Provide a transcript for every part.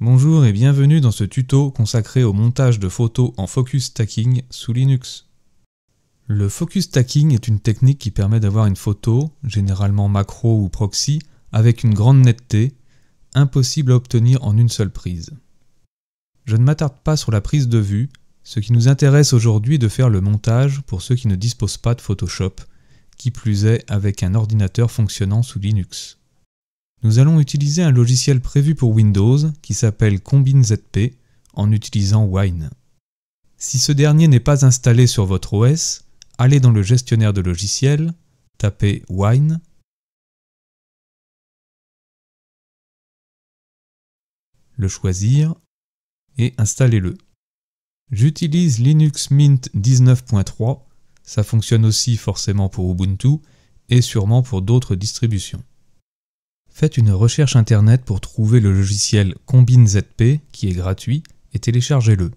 Bonjour et bienvenue dans ce tuto consacré au montage de photos en focus stacking sous Linux. Le focus stacking est une technique qui permet d'avoir une photo, généralement macro ou proxy, avec une grande netteté, impossible à obtenir en une seule prise. Je ne m'attarde pas sur la prise de vue, ce qui nous intéresse aujourd'hui est de faire le montage pour ceux qui ne disposent pas de Photoshop, qui plus est avec un ordinateur fonctionnant sous Linux. Nous allons utiliser un logiciel prévu pour Windows qui s'appelle CombinZP en utilisant Wine. Si ce dernier n'est pas installé sur votre OS, allez dans le gestionnaire de logiciels, tapez Wine, le choisir et installez-le. J'utilise Linux Mint 19.3, ça fonctionne aussi forcément pour Ubuntu et sûrement pour d'autres distributions. Faites une recherche internet pour trouver le logiciel CombinZP qui est gratuit et téléchargez-le.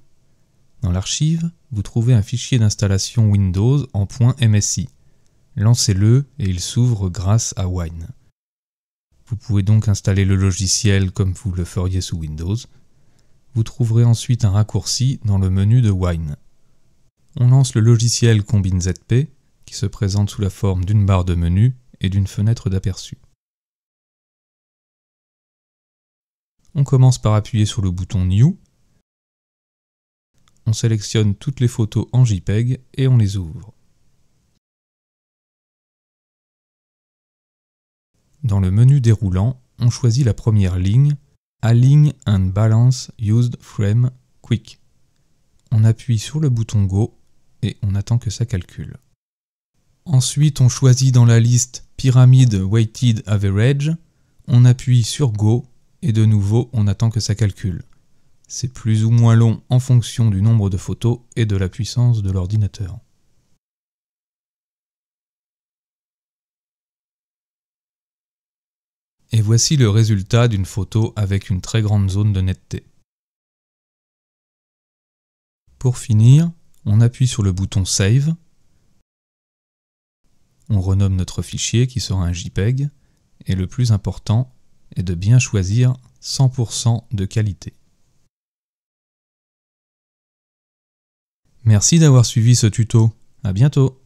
Dans l'archive, vous trouvez un fichier d'installation Windows en .msi. Lancez-le et il s'ouvre grâce à Wine. Vous pouvez donc installer le logiciel comme vous le feriez sous Windows. Vous trouverez ensuite un raccourci dans le menu de Wine. On lance le logiciel CombinZP qui se présente sous la forme d'une barre de menu et d'une fenêtre d'aperçu. On commence par appuyer sur le bouton New. On sélectionne toutes les photos en JPEG et on les ouvre. Dans le menu déroulant, on choisit la première ligne, Align and Balance Used Frame Quick. On appuie sur le bouton Go et on attend que ça calcule. Ensuite, on choisit dans la liste Pyramid Weighted Average, on appuie sur Go et de nouveau on attend que ça calcule. C'est plus ou moins long en fonction du nombre de photos et de la puissance de l'ordinateur. Et voici le résultat d'une photo avec une très grande zone de netteté. Pour finir, on appuie sur le bouton Save. On renomme notre fichier qui sera un JPEG. Et le plus important est de bien choisir 100% de qualité. Merci d'avoir suivi ce tuto. À bientôt.